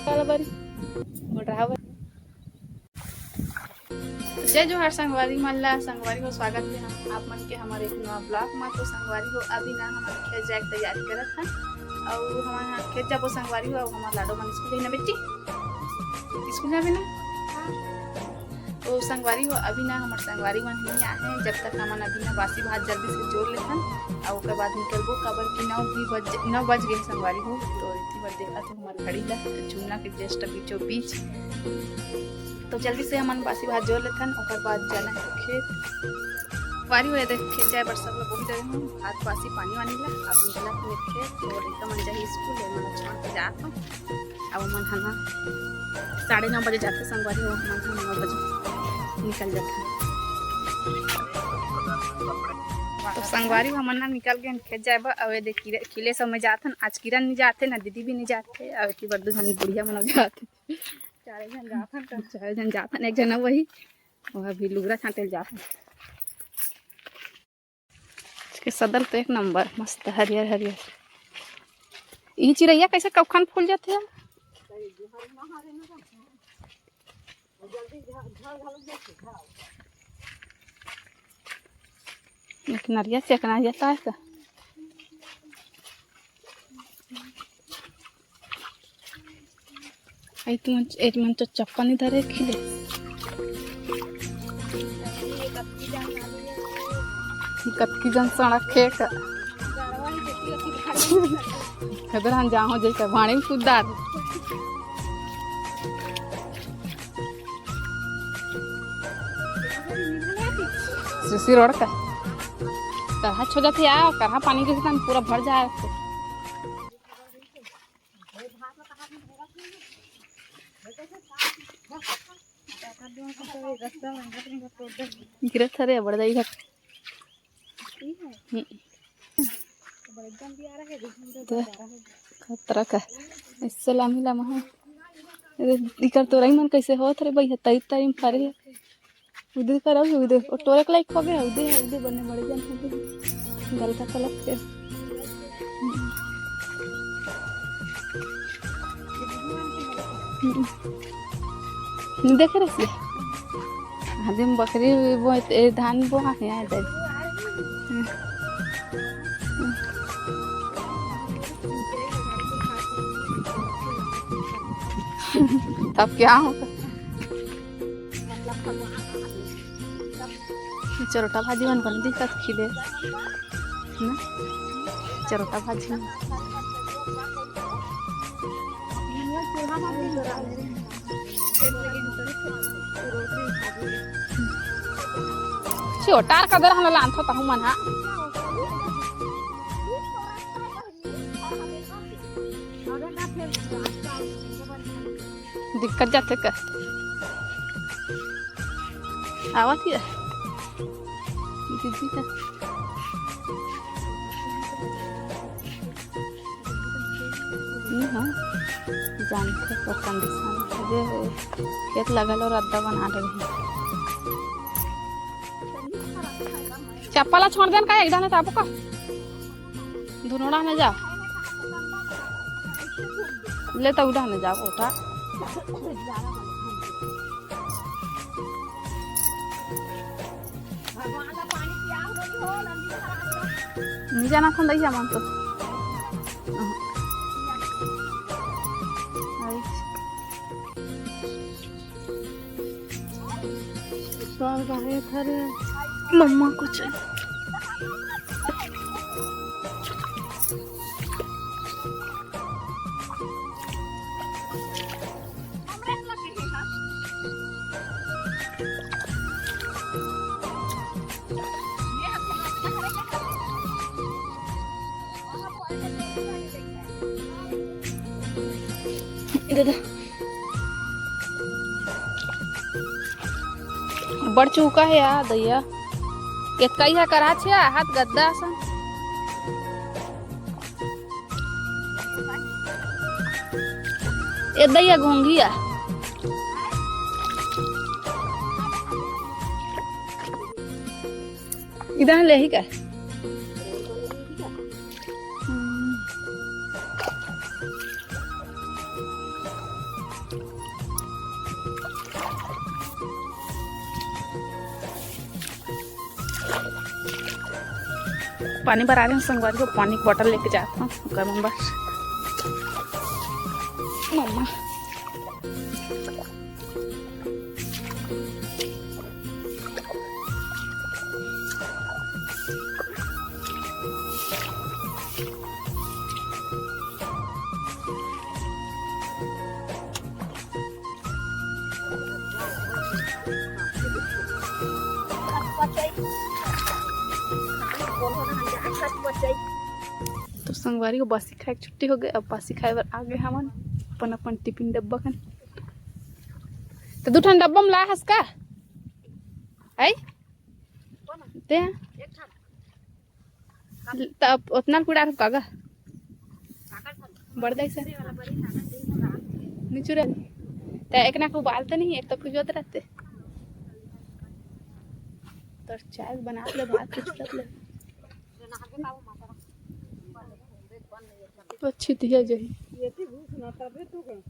जय जोहार संगवारी मल्ला संगवारी हो स्वागत है हम आप मन के हमारे एक नवा ब्लॉग में। तो संगवारी हो अभी ना हमारे खेत जाए तैयारी करत हैं और हमारे खेत जाबो संगवारी हो। और हमारे लाडो मन स्कूल है ना बेटी, स्कूल जाबे ना। तो संगवारी हो अभी ना हमारे संगवारी मन नहीं आए हैं। जब तक हमन अभी ना बासी भात जल्दी से जोड़ लेथन और उसके बाद निकलबो काबर कि 9 बज गए संगवारी हो। तो इतनी बार देखा तो हमारे घड़ी ला चूना के जस्ट बीचों बीच। तो जल्दी से हमन बासी भात जोड़ लेथन और बाद जाना है खेत वारी हो। देख खेत जाए पर सब लोग बहुत जगह हूँ हाथ बासी पानी वानी ला अब निकला फिर खेत और एकदम मन जाए स्कूल है मन छोड़ के जात हूँ। अब मन हना 9:30 बजे जाते संगवारी हो। मन 9 बजे निकल जाते हैं। तो संगवारी हमन ना निकल गए खेत जाए अब देख किले सब में जाथन। आज किरण नहीं जाते ना दीदी भी नहीं जाते। अब एक बार 2 जन बुढ़िया मन जाते 4 जन जाथन। 4 जन जाथन एक जना वही और अभी लुगरा छांटे जाथन। इसके सदर तो एक नंबर मस्त हरियर हरियर। ये चिड़ैया कैसे कबखन फूल जाते हैं। एक नरिया चेकना जाता है का एक मन तो चप्पा नहीं धरे खिले कतकी जन सड़क खेक खबर हम जाओ जैसे भाड़ी में खुदार सीसी रोड का करहा छो जाते आ करहा पानी के साथ पूरा भर जाए। गिरत हरे बड़ जाई खतरा का इससे लामी लामा है इकर तो रही मन कैसे हो थे भैया तई तई में फारे उधर करो उधर और टोरक लाइक हो गया उधर बने बड़े जन हो गलता कलक के देख रहे आदमी बकरी वो धान बो है तब क्या होगा। चरोटा भाजी मन बन दिखत खिले ना चरोटा भाजी छोटा कदर हम लांथो ताहू मन हा दिक्कत जाते का आवत है दीदी का हाँ जानते पर कंडीशन खेत लगल और अद्दा बना रहे चप्पला छोड़ देन का एकदम ताबो का धुनोड़ा में जाओ ले तो उड़ा में जाओ उठा नहीं जाना था नहीं जामान तो मम्मा कुछ बड़ चूका है यार दैया केतकाई है करा छे हाथ गद्दा सन ए दैया घोंघिया इधर ले ही का पानी भरा रहे हैं संगवारी को, पानी की बोतल लेके जाता हूँ गर्म बस मम्मा। तो संगवारी को बासी खाए छुट्टी हो गई। अब बासी खाए बार आ गए हमन अपन अपन टिफिन डब्बा खन। तो दू ठन डब्बा में ला हस का आई ते तब उतना कूड़ा रख कागा बढ़ दे से नीचू रे ते एक ना को बालते नहीं, एक तो खुजोत रहते। तो चाय बना ले भात कुछ ले तो अच्छी थी है जही ये थी भूख ना तबे तो गए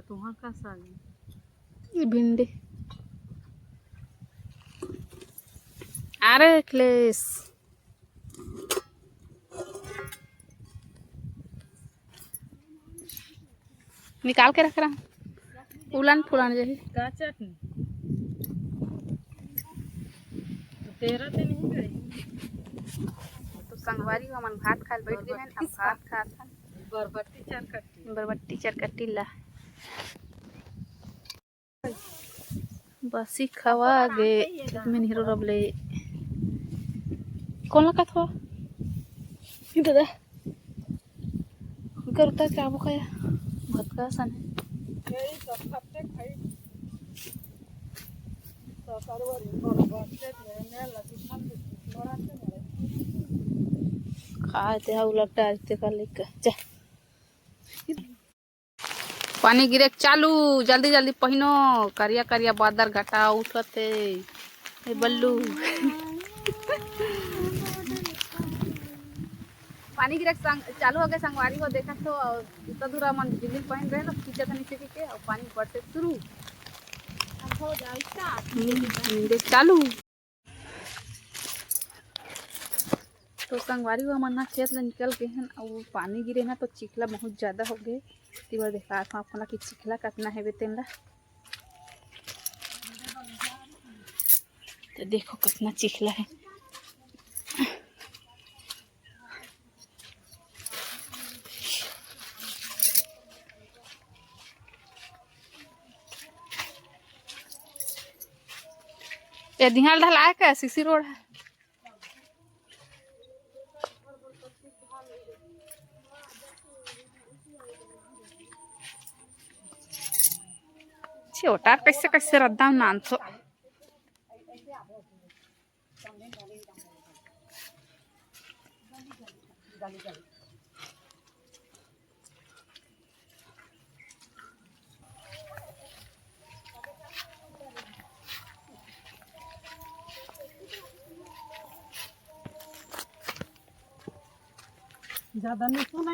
तुहां का साग भिंडी। अरे क्लेश निकाल के रख रहा उलान फुलान जही का चटनी तेरा ते नहीं गई। तो संगवारी हमन भात खाल बैठ गए हैं। अब भात खात हन बरबट्टी चरकट्टी ला बसी खवा गे में हीरो रबले कौन लगा था ये दादा करता क्या वो खाया बहुत का सन है खाते हैं उलट आते का लेकर जा पानी गिरे चालू जल्दी जल्दी पहिनो करिया करिया बादर घटा उठते ए बल्लू पानी गिरे चालू हो गए संगवारी को देखा तो इतना दूर मन बिजली पहन रहे ना खींचा था नीचे के और पानी बढ़ते शुरू हो जाए चालू। तो संगवारी को मन खेत में निकल गए हैं और पानी गिरे ना तो चिखला बहुत ज़्यादा हो गए। तीवर देखा अपना कि चिखला कितना है बेतेन ला तो देखो कितना चिखला है। ये दिहाल ढला का सीसी रोड है छोटा कैसे कैसे रद्दा नान तो ज्यादा नहीं सुना।